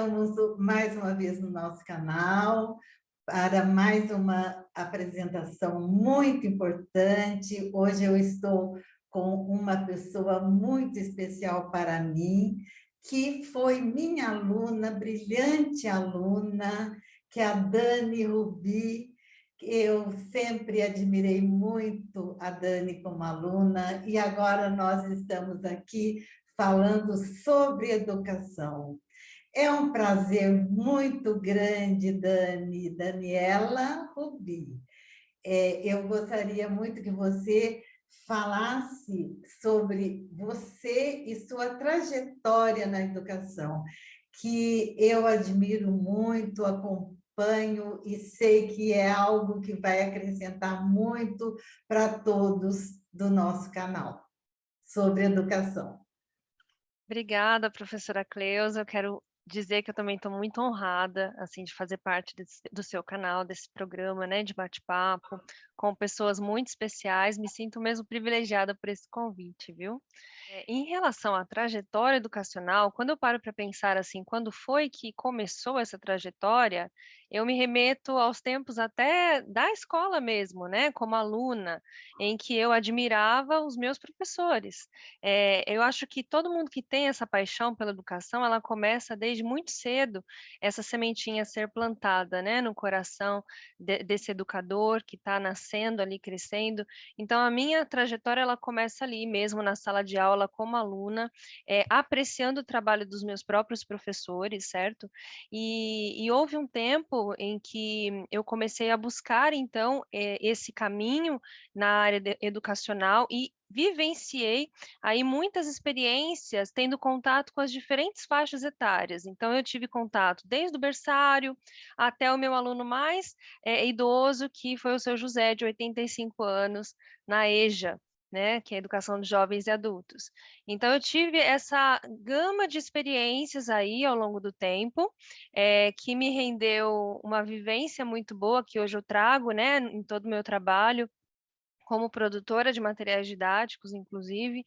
estamos mais uma vez no nosso canal para mais uma apresentação muito importante. Hoje eu estou com uma pessoa muito especial para mim, que foi minha aluna, brilhante aluna, que é a Dani Rubi. Eu sempre admirei muito a Dani como aluna e agora nós estamos aqui falando sobre educação. É um prazer muito grande, Daniela Rubi. Eu gostaria muito que você falasse sobre você e sua trajetória na educação, que eu admiro muito, acompanho e sei que é algo que vai acrescentar muito para todos do nosso canal sobre educação. Obrigada, professora Cleusa. Eu quero dizer que eu também estou muito honrada, assim, de fazer parte do seu canal, desse programa, né, de bate-papo, com pessoas muito especiais. Me sinto mesmo privilegiada por esse convite, viu? Em relação à trajetória educacional, quando eu paro para pensar assim, quando foi que começou essa trajetória, eu me remeto aos tempos até da escola mesmo, né, como aluna, em que eu admirava os meus professores. Eu acho que todo mundo que tem essa paixão pela educação, ela começa desde muito cedo, essa sementinha a ser plantada, né, no coração desse educador que está nascendo ali, crescendo. Então, a minha trajetória, ela começa ali mesmo na sala de aula como aluna, apreciando o trabalho dos meus próprios professores, certo? E houve um tempo em que eu comecei a buscar, então, esse caminho na área educacional e vivenciei aí muitas experiências tendo contato com as diferentes faixas etárias. Então, eu tive contato desde o berçário até o meu aluno mais idoso, que foi o seu José, de 85 anos, na EJA, né, que é a Educação de Jovens e Adultos. Então, eu tive essa gama de experiências aí ao longo do tempo, que me rendeu uma vivência muito boa, que hoje eu trago, né, em todo o meu trabalho, como produtora de materiais didáticos, inclusive.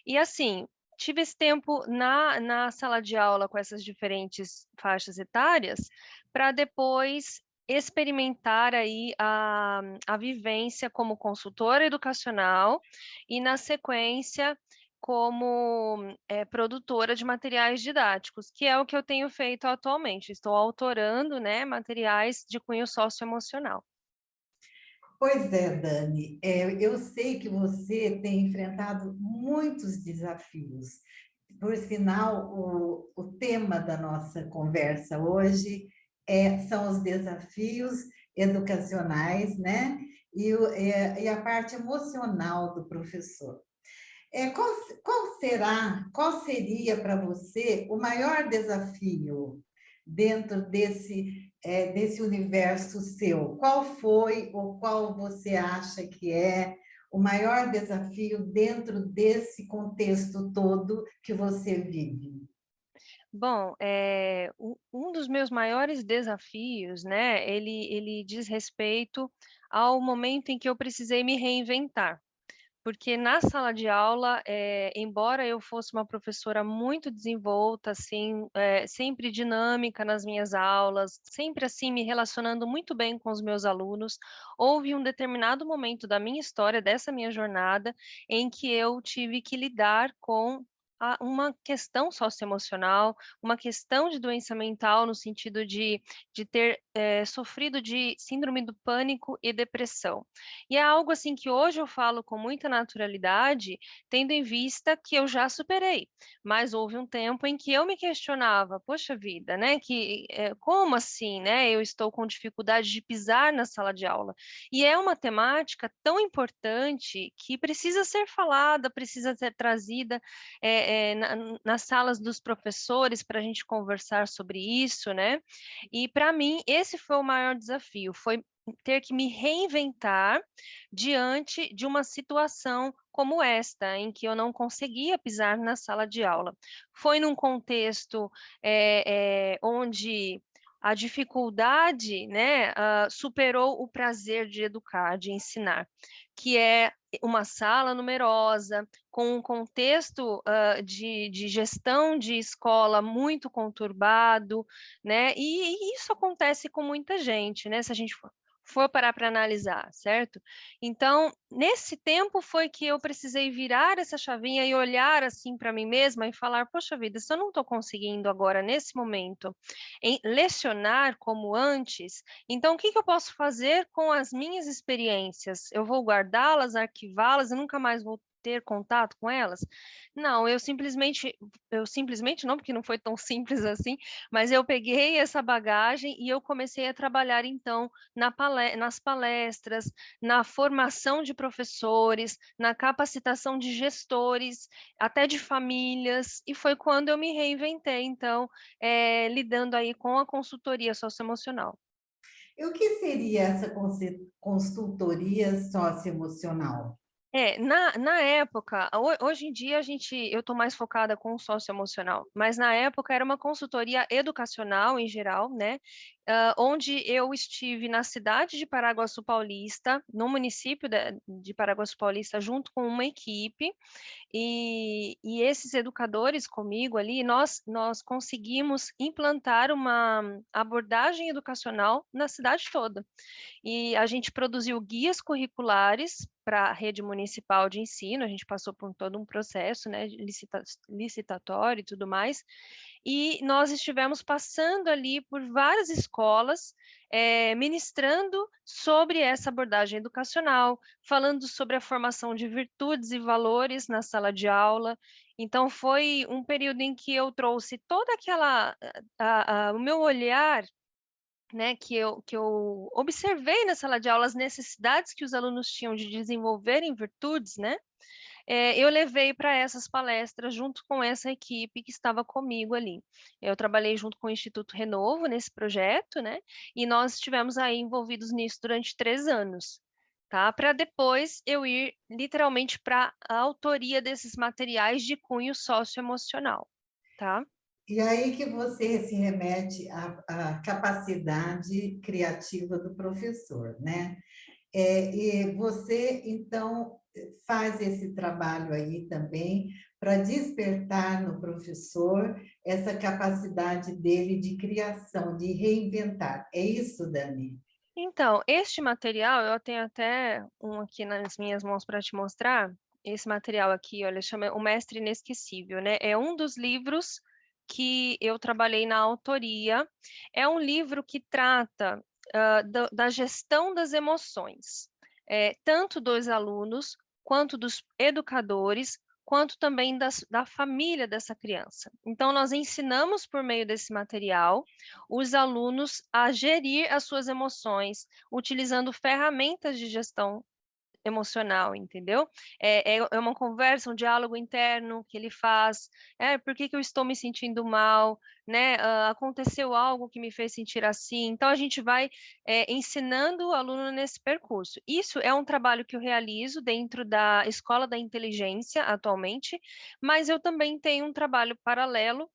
E assim, tive esse tempo na sala de aula com essas diferentes faixas etárias, para depois experimentar aí a vivência como consultora educacional e, na sequência, como produtora de materiais didáticos, que é o que eu tenho feito atualmente. Estou autorando, né, materiais de cunho socioemocional. Pois é, Dani, eu sei que você tem enfrentado muitos desafios. Por sinal, o tema da nossa conversa hoje são os desafios educacionais, né? E a parte emocional do professor. Qual seria para você o maior desafio dentro desse universo seu? Qual foi ou qual você acha que é o maior desafio dentro desse contexto todo que você vive? Bom, um dos meus maiores desafios, né, ele diz respeito ao momento em que eu precisei me reinventar. Porque na sala de aula, embora eu fosse uma professora muito desenvolta, assim, sempre dinâmica nas minhas aulas, sempre assim me relacionando muito bem com os meus alunos, houve um determinado momento da minha história, dessa minha jornada, em que eu tive que lidar com uma questão socioemocional, uma questão de doença mental, no sentido de ter sofrido de síndrome do pânico e depressão. E é algo assim que hoje eu falo com muita naturalidade, tendo em vista que eu já superei. Mas houve um tempo em que eu me questionava, poxa vida, né? Como assim, né? Eu estou com dificuldade de pisar na sala de aula. E é uma temática tão importante que precisa ser falada, precisa ser trazida nas salas dos professores para a gente conversar sobre isso, né? E para mim esse foi o maior desafio, foi ter que me reinventar diante de uma situação como esta, em que eu não conseguia pisar na sala de aula. Foi num contexto onde a dificuldade, né, superou o prazer de educar, de ensinar, que é uma sala numerosa, com um contexto de gestão de escola muito conturbado, né? E isso acontece com muita gente, né? Se a gente for parar para analisar, certo? Então, nesse tempo foi que eu precisei virar essa chavinha e olhar assim para mim mesma e falar: poxa vida, se eu não estou conseguindo agora, nesse momento, lecionar como antes, então o que que eu posso fazer com as minhas experiências? Eu vou guardá-las, arquivá-las e nunca mais vou ter contato com elas? Não, eu simplesmente não, porque não foi tão simples assim, mas eu peguei essa bagagem e eu comecei a trabalhar então nas palestras, na formação de professores, na capacitação de gestores, até de famílias, e foi quando eu me reinventei, então, lidando aí com a consultoria socioemocional. E o que seria essa consultoria socioemocional? Na época, hoje em dia eu estou mais focada com o socioemocional, mas na época era uma consultoria educacional em geral, né? Onde eu estive na cidade de Paraguaçu Paulista, no município de Paraguaçu Paulista, junto com uma equipe, e esses educadores comigo ali, nós conseguimos implantar uma abordagem educacional na cidade toda. E a gente produziu guias curriculares para a rede municipal de ensino, a gente passou por todo um processo, né, licitatório e tudo mais, e nós estivemos passando ali por várias escolas, ministrando sobre essa abordagem educacional, falando sobre a formação de virtudes e valores na sala de aula. Então, foi um período em que eu trouxe toda aquela, o meu olhar, né, que eu observei na sala de aula, as necessidades que os alunos tinham de desenvolverem virtudes, né, eu levei para essas palestras junto com essa equipe que estava comigo ali. Eu trabalhei junto com o Instituto Renovo nesse projeto, né, e nós estivemos aí envolvidos nisso durante 3 anos, tá, para depois eu ir literalmente para a autoria desses materiais de cunho socioemocional, tá. E aí que você se remete à capacidade criativa do professor, né? E você, então, faz esse trabalho aí também para despertar no professor essa capacidade dele de criação, de reinventar. É isso, Dani? Então, este material, eu tenho até um aqui nas minhas mãos para te mostrar. Esse material aqui, olha, chama O Mestre Inesquecível, né? É um dos livros que eu trabalhei na autoria. É um livro que trata da gestão das emoções, tanto dos alunos, quanto dos educadores, quanto também da família dessa criança. Então, nós ensinamos por meio desse material os alunos a gerir as suas emoções, utilizando ferramentas de gestão emocional, entendeu? É uma conversa, um diálogo interno que ele faz. Por que que eu estou me sentindo mal, né? Aconteceu algo que me fez sentir assim. Então, a gente vai ensinando o aluno nesse percurso. Isso é um trabalho que eu realizo dentro da Escola da Inteligência atualmente, mas eu também tenho um trabalho paralelo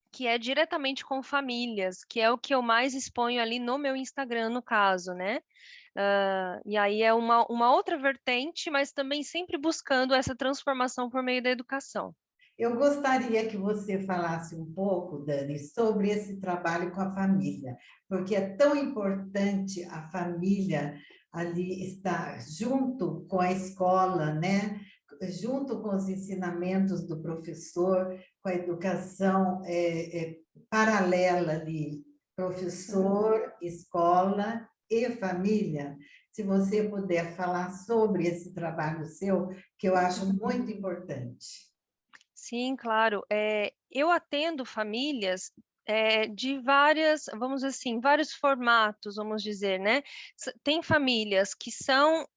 que é diretamente com famílias, que é o que eu mais exponho ali no meu Instagram, no caso, né? E aí é uma outra vertente, mas também sempre buscando essa transformação por meio da educação. Eu gostaria que você falasse um pouco, Dani, sobre esse trabalho com a família, porque é tão importante a família ali estar junto com a escola, né? Junto com os ensinamentos do professor, com a educação paralela ali, Uhum. professor, escola e família. Se você puder falar sobre esse trabalho seu, que eu acho muito importante. Sim, claro. Eu atendo famílias de várias, vamos dizer assim, vários formatos, vamos dizer, né? Tem famílias que são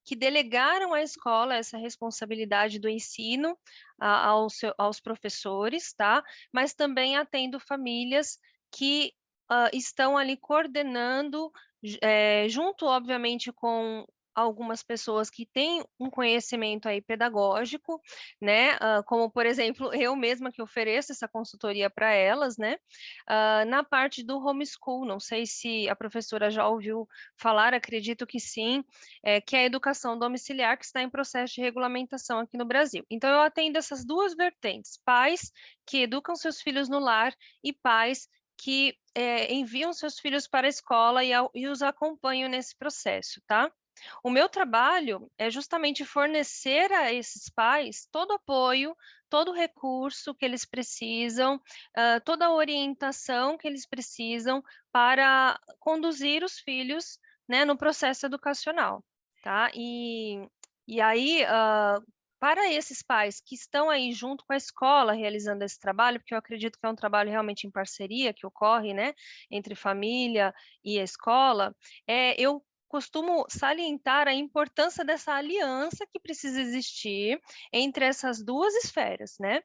que delegaram à escola essa responsabilidade do ensino aos professores, tá? Mas também atendo famílias que estão ali coordenando, junto, obviamente, com algumas pessoas que têm um conhecimento aí pedagógico, né, como por exemplo, eu mesma que ofereço essa consultoria para elas, né, na parte do homeschool, não sei se a professora já ouviu falar, acredito que sim, que é a educação domiciliar que está em processo de regulamentação aqui no Brasil. Então eu atendo essas duas vertentes, pais que educam seus filhos no lar e pais que enviam seus filhos para a escola e os acompanham nesse processo, tá? O meu trabalho é justamente fornecer a esses pais todo o apoio, todo o recurso que eles precisam, toda a orientação que eles precisam para conduzir os filhos, né, no processo educacional, tá? E aí, para esses pais que estão aí junto com a escola realizando esse trabalho, porque eu acredito que é um trabalho realmente em parceria que ocorre, né, entre família e a escola, eu costumo salientar a importância dessa aliança que precisa existir entre essas duas esferas, né?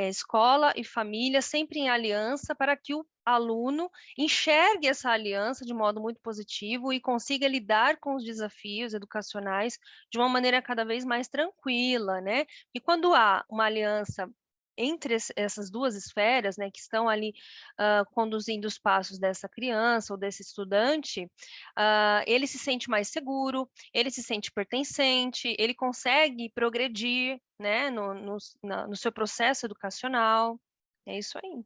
Escola e família, sempre em aliança, para que o aluno enxergue essa aliança de modo muito positivo e consiga lidar com os desafios educacionais de uma maneira cada vez mais tranquila, né? E quando há uma aliança entre essas duas esferas, né, que estão ali conduzindo os passos dessa criança ou desse estudante, ele se sente mais seguro, ele se sente pertencente, ele consegue progredir, né, no seu processo educacional. É isso aí.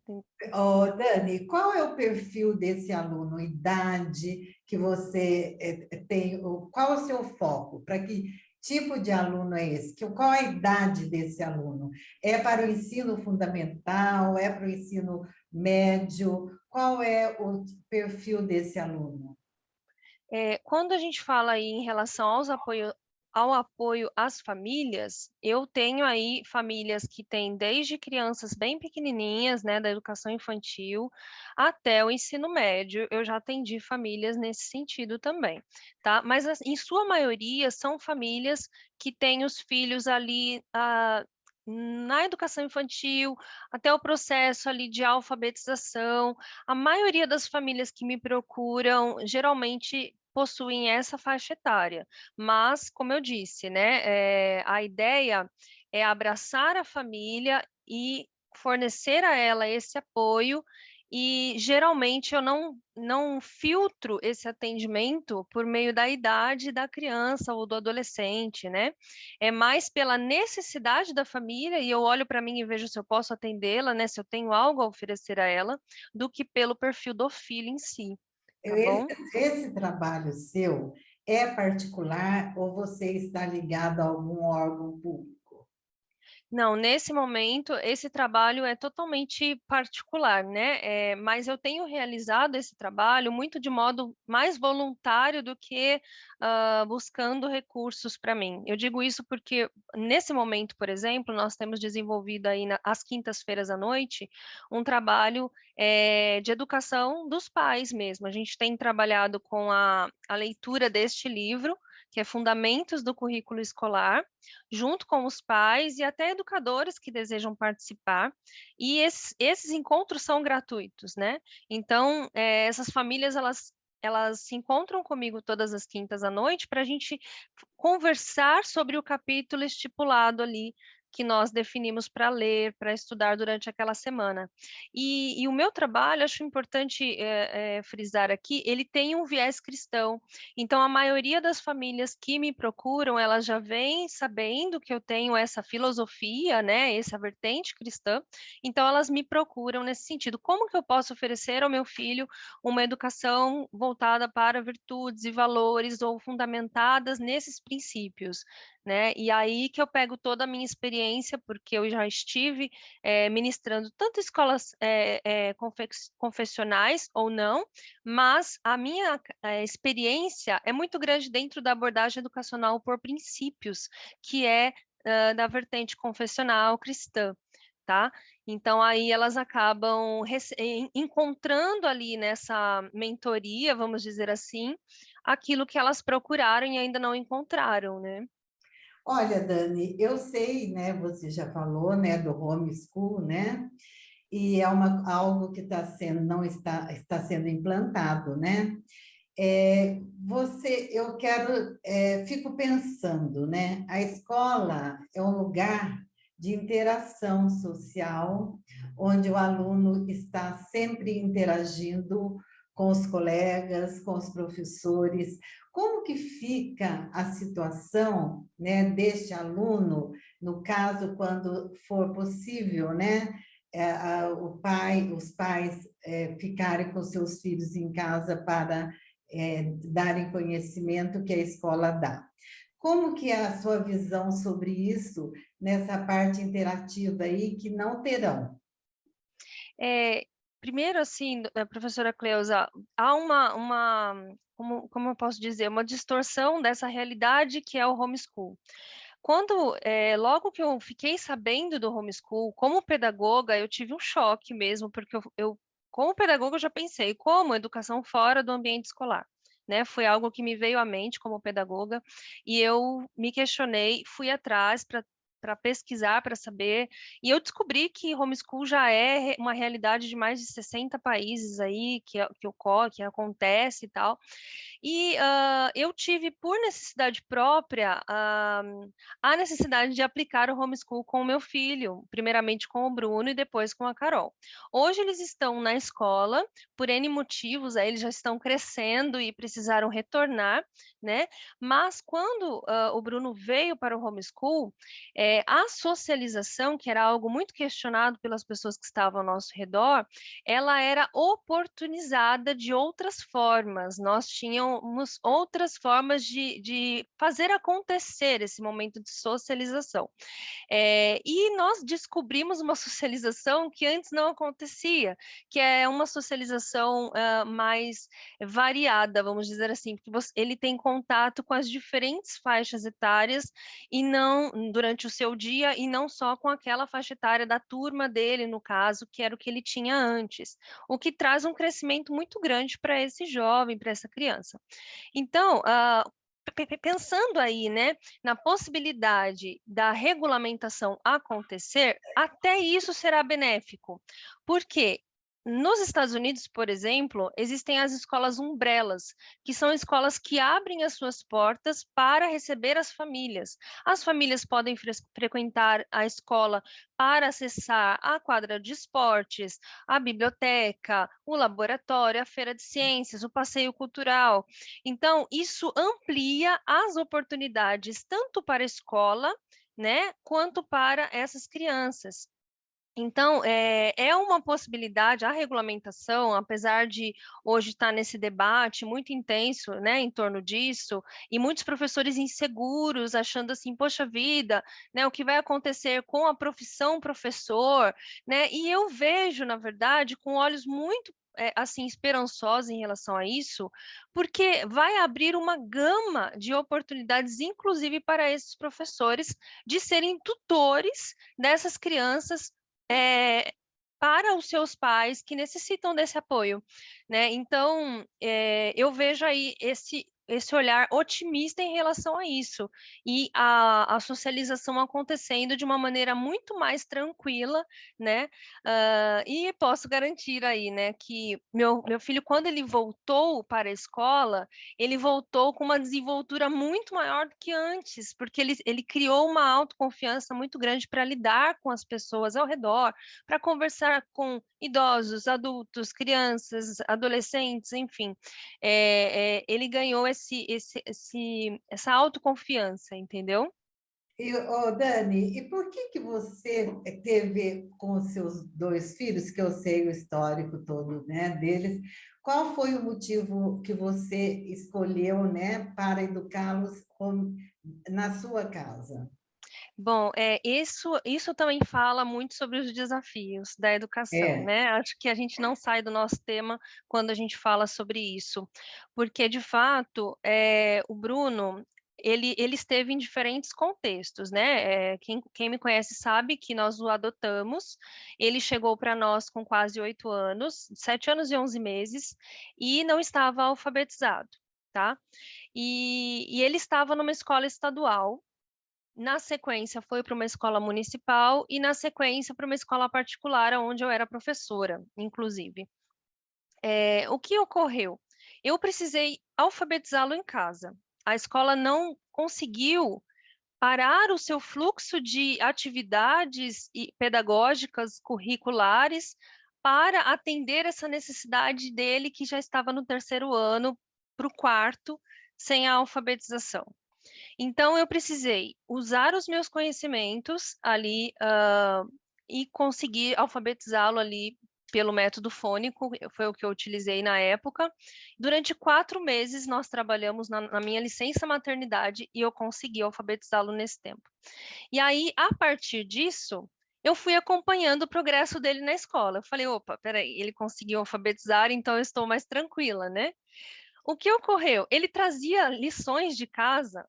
Dani, qual é o perfil desse aluno? Idade que você tem? Qual é o seu foco? Para que tipo de aluno é esse? Qual a idade desse aluno? É para o ensino fundamental? É para o ensino médio? Qual é o perfil desse aluno? Quando a gente fala aí em relação ao apoio às famílias, eu tenho aí famílias que têm desde crianças bem pequenininhas, né, da educação infantil, até o ensino médio. Eu já atendi famílias nesse sentido também, tá? Mas em sua maioria são famílias que têm os filhos ali na educação infantil, até o processo ali de alfabetização. A maioria das famílias que me procuram geralmente possuem essa faixa etária, mas, como eu disse, né, a ideia é abraçar a família e fornecer a ela esse apoio, e geralmente eu não filtro esse atendimento por meio da idade da criança ou do adolescente, né? É mais pela necessidade da família, e eu olho para mim e vejo se eu posso atendê-la, né, se eu tenho algo a oferecer a ela, do que pelo perfil do filho em si, tá Esse, bom? esse trabalho seu é particular ou você está ligado a algum órgão público? Não, nesse momento, esse trabalho é totalmente particular, né? Mas eu tenho realizado esse trabalho muito de modo mais voluntário do que buscando recursos para mim. Eu digo isso porque, nesse momento, por exemplo, nós temos desenvolvido aí às quintas-feiras à noite um trabalho de educação dos pais mesmo. A gente tem trabalhado com a leitura deste livro, que é Fundamentos do Currículo Escolar, junto com os pais e até educadores que desejam participar. E esses encontros são gratuitos, né? Então, essas famílias, elas se encontram comigo todas as quintas à noite para a gente conversar sobre o capítulo estipulado ali que nós definimos para ler, para estudar durante aquela semana. E o meu trabalho, acho importante frisar aqui, ele tem um viés cristão. Então, a maioria das famílias que me procuram, elas já vêm sabendo que eu tenho essa filosofia, né, essa vertente cristã, então elas me procuram nesse sentido. Como que eu posso oferecer ao meu filho uma educação voltada para virtudes e valores ou fundamentadas nesses princípios, né? E aí que eu pego toda a minha experiência, porque eu já estive ministrando tanto escolas confessionais ou não, mas a minha experiência é muito grande dentro da abordagem educacional por princípios, que é da vertente confessional cristã, tá? Então, aí elas acabam encontrando ali nessa mentoria, vamos dizer assim, aquilo que elas procuraram e ainda não encontraram, né? Olha, Dani, eu sei, né? Você já falou, né, do homeschool, né? E é algo que está sendo, não está, está sendo implantado, né? Eu quero, fico pensando, né? A escola é um lugar de interação social, onde o aluno está sempre interagindo com os colegas, com os professores. Como que fica a situação, né, deste aluno, no caso, quando for possível, né? Os pais ficarem com seus filhos em casa para darem conhecimento que a escola dá. Como que é a sua visão sobre isso, nessa parte interativa aí, que não terão? É, primeiro, assim, professora Cleusa, há como eu posso dizer, uma distorção dessa realidade que é o homeschool. Logo que eu fiquei sabendo do homeschool, como pedagoga, eu tive um choque mesmo, porque como pedagoga, eu já pensei, como educação fora do ambiente escolar? Né, foi algo que me veio à mente como pedagoga, e eu me questionei, fui atrás para pesquisar, para saber, e eu descobri que homeschool já é uma realidade de mais de 60 países aí, que ocorre, que acontece e tal. E eu tive, por necessidade própria, a necessidade de aplicar o homeschool com o meu filho, primeiramente com o Bruno e depois com a Carol. Hoje eles estão na escola, por N motivos, aí eles já estão crescendo e precisaram retornar, né? Mas quando o Bruno veio para o homeschool, a socialização, que era algo muito questionado pelas pessoas que estavam ao nosso redor, ela era oportunizada de outras formas. Nós tínhamos outras formas de fazer acontecer esse momento de socialização. E nós descobrimos uma socialização que antes não acontecia, que é uma socialização mais variada, vamos dizer assim, porque ele tem contato com as diferentes faixas etárias e não durante o seu dia e não só com aquela faixa etária da turma dele, no caso, que era o que ele tinha antes, o que traz um crescimento muito grande para esse jovem, para essa criança. Então, pensando aí, né, na possibilidade da regulamentação acontecer, até isso será benéfico. Por quê? Nos Estados Unidos, por exemplo, existem as escolas umbrelas, que são escolas que abrem as suas portas para receber as famílias. As famílias podem frequentar a escola para acessar a quadra de esportes, a biblioteca, o laboratório, a feira de ciências, o passeio cultural. Então, isso amplia as oportunidades tanto para a escola, né, quanto para essas crianças. Então, é uma possibilidade, a regulamentação, apesar de hoje estar nesse debate muito intenso, né, em torno disso, e muitos professores inseguros, achando assim, poxa vida, né, o que vai acontecer com a profissão professor, né, e eu vejo, na verdade, com olhos muito assim, esperançosos em relação a isso, porque vai abrir uma gama de oportunidades, inclusive para esses professores, de serem tutores dessas crianças é, para os seus pais que necessitam desse apoio, né? Então, eu vejo aí esse olhar otimista em relação a isso e a socialização acontecendo de uma maneira muito mais tranquila, né? E posso garantir aí, né, que meu filho, quando ele voltou para a escola, ele voltou com uma desenvoltura muito maior do que antes, porque ele criou uma autoconfiança muito grande para lidar com as pessoas ao redor, para conversar com idosos, adultos, crianças, adolescentes, enfim. Ele ganhou essa autoconfiança, entendeu? Dani, e por que que você teve com os seus dois filhos, que eu sei o histórico todo, né, deles, qual foi o motivo que você escolheu, né, para educá-los na sua casa? Bom, isso também fala muito sobre os desafios da educação, É, né? Acho que a gente não sai do nosso tema quando a gente fala sobre isso, porque de fato, o Bruno, ele esteve em diferentes contextos, né? Quem me conhece sabe que nós o adotamos. Ele chegou para nós com quase 8 anos, 7 anos e 11 meses, e não estava alfabetizado, tá? E ele estava numa escola estadual. Na sequência, foi para uma escola municipal e, na sequência, para uma escola particular, onde eu era professora, inclusive. O que ocorreu? eu precisei alfabetizá-lo em casa. A escola não conseguiu parar o seu fluxo de atividades pedagógicas curriculares para atender essa necessidade dele, que já estava no terceiro ano, para o quarto, sem a alfabetização. Então, eu precisei usar os meus conhecimentos ali, e conseguir alfabetizá-lo ali pelo método fônico, foi o que eu utilizei na época. Durante 4 meses, nós trabalhamos na minha licença maternidade e eu consegui alfabetizá-lo nesse tempo. E aí, a partir disso, eu fui acompanhando o progresso dele na escola. Eu falei, opa, peraí, ele conseguiu alfabetizar, então eu estou mais tranquila, né? O que ocorreu? Ele trazia lições de casa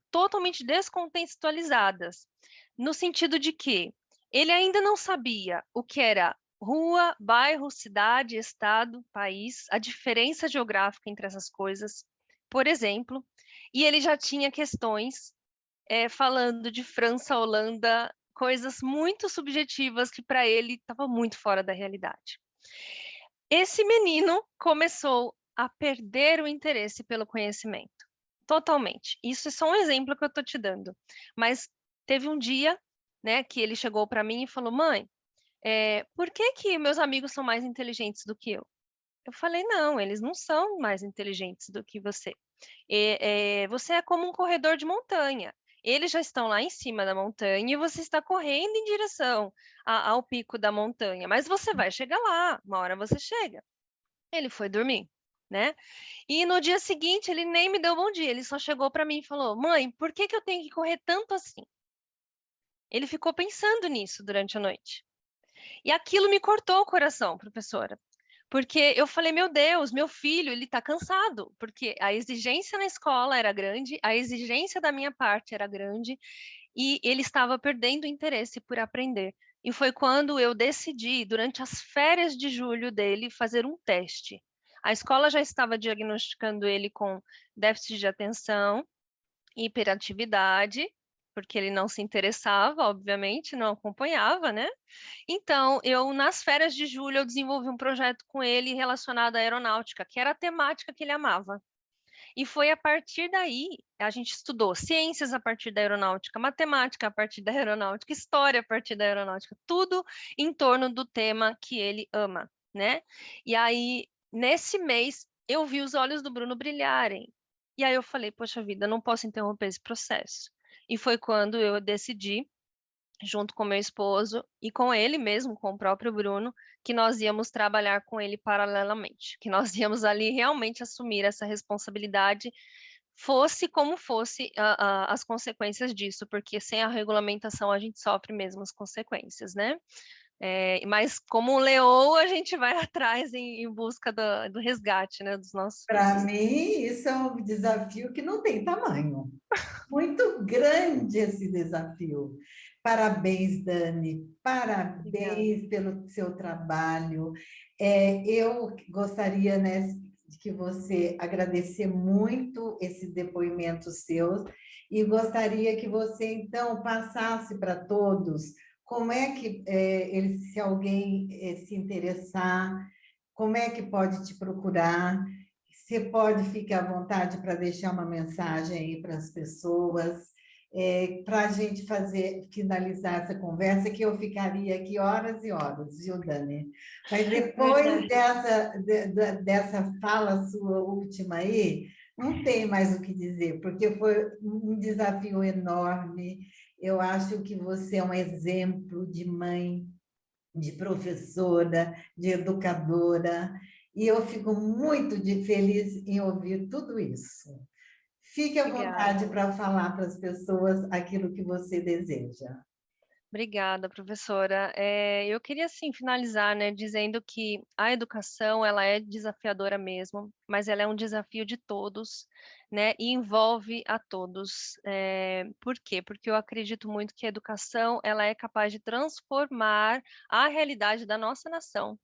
totalmente descontextualizadas, no sentido de que ele ainda não sabia o que era rua, bairro, cidade, estado, país, a diferença geográfica entre essas coisas, por exemplo, e ele já tinha questões falando de França, Holanda, coisas muito subjetivas que para ele estava muito fora da realidade. Esse menino começou a perder o interesse pelo conhecimento, totalmente. Isso é só um exemplo que eu estou te dando. Mas teve um dia, né, que ele chegou para mim e falou: mãe, por que que meus amigos são mais inteligentes do que eu? Eu falei: não, eles não são mais inteligentes do que você. Você é como um corredor de montanha. Eles já estão lá em cima da montanha e você está correndo em direção ao pico da montanha, mas você vai chegar lá, uma hora você chega. Ele foi dormir, né? E no dia seguinte ele nem me deu bom dia, ele só chegou para mim e falou: mãe, por que que eu tenho que correr tanto assim? Ele ficou pensando nisso durante a noite. E aquilo me cortou o coração, professora. Porque eu falei, meu Deus, meu filho, ele está cansado, porque a exigência na escola era grande, a exigência da minha parte era grande, e ele estava perdendo o interesse por aprender. E foi quando eu decidi, durante as férias de julho dele, fazer um teste. A escola já estava diagnosticando ele com déficit de atenção, hiperatividade, porque ele não se interessava, obviamente, não acompanhava, né? Então, nas férias de julho, eu desenvolvi um projeto com ele relacionado à aeronáutica, que era a temática que ele amava. E foi a partir daí, a gente estudou ciências a partir da aeronáutica, matemática a partir da aeronáutica, história a partir da aeronáutica, tudo em torno do tema que ele ama, né? E aí, nesse mês, eu vi os olhos do Bruno brilharem. E aí eu falei, poxa vida, eu não posso interromper esse processo. E foi quando eu decidi, junto com meu esposo e com ele mesmo, com o próprio Bruno, que nós íamos trabalhar com ele paralelamente, que nós íamos ali realmente assumir essa responsabilidade, fosse como fosse as consequências disso, porque sem a regulamentação a gente sofre mesmo as consequências, né? Mas como leoa, a gente vai atrás em busca do resgate, né, dos nossos Para filhos. mim, isso é um desafio que não tem tamanho. Muito grande esse desafio. Parabéns, Dani. Obrigada. Parabéns pelo seu trabalho. Eu gostaria, né, de que você agradecer muito esse depoimento seu e gostaria que você, então, passasse para todos como é que, se alguém se interessar, como é que pode te procurar. Você pode ficar à vontade para deixar uma mensagem aí para as pessoas, para a gente finalizar essa conversa, que eu ficaria aqui horas e horas, viu, Dani? Mas depois Verdade. dessa fala sua última aí, não tem mais o que dizer, porque foi um desafio enorme. Eu acho que você é um exemplo de mãe, de professora, de educadora, e eu fico muito feliz em ouvir tudo isso. Fique à vontade Obrigada. para falar para as pessoas aquilo que você deseja. Obrigada, professora. Eu queria, assim, finalizar, né, dizendo que a educação, ela é desafiadora mesmo, mas ela é um desafio de todos, né, e envolve a todos. Por quê? Porque eu acredito muito que a educação, ela é capaz de transformar a realidade da nossa nação.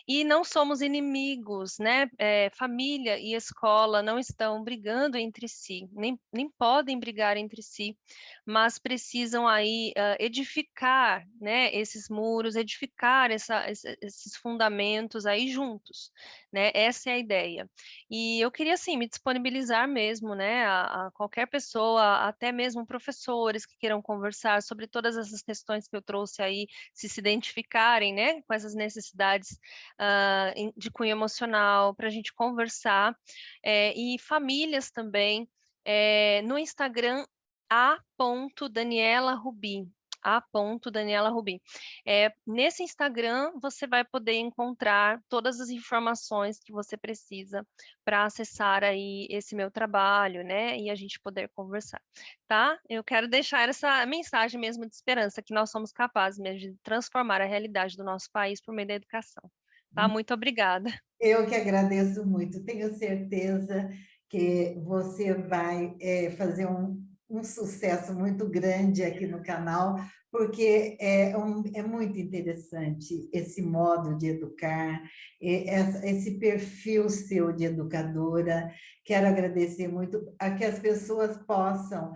E não somos inimigos, né? Família e escola não estão brigando entre si, nem podem brigar entre si, mas precisam aí edificar, né, esses muros, edificar esses fundamentos aí juntos, né? Essa é a ideia. E eu queria, assim, me disponibilizar mesmo, né, a qualquer pessoa, até mesmo professores que queiram conversar sobre todas essas questões que eu trouxe aí, se identificarem, né, com essas necessidades de cunho emocional, para a gente conversar, e famílias também, no Instagram, a.daniela.rubi, a.daniela Rubi. Nesse Instagram, você vai poder encontrar todas as informações que você precisa para acessar aí esse meu trabalho, né? E a gente poder conversar, tá? Eu quero deixar essa mensagem mesmo de esperança, que nós somos capazes mesmo de transformar a realidade do nosso país por meio da educação. Tá? Muito obrigada. Eu que agradeço muito. Tenho certeza que você vai fazer um sucesso muito grande aqui no canal, porque é muito interessante esse modo de educar, esse perfil seu de educadora. Quero agradecer muito a que as pessoas possam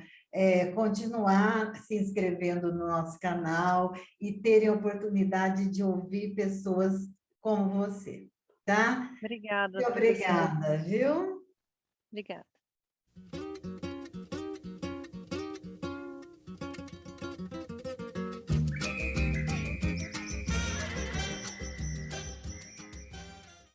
continuar se inscrevendo no nosso canal e terem a oportunidade de ouvir pessoas como você. Tá? Obrigada, Muito professora. obrigada, viu? Obrigada.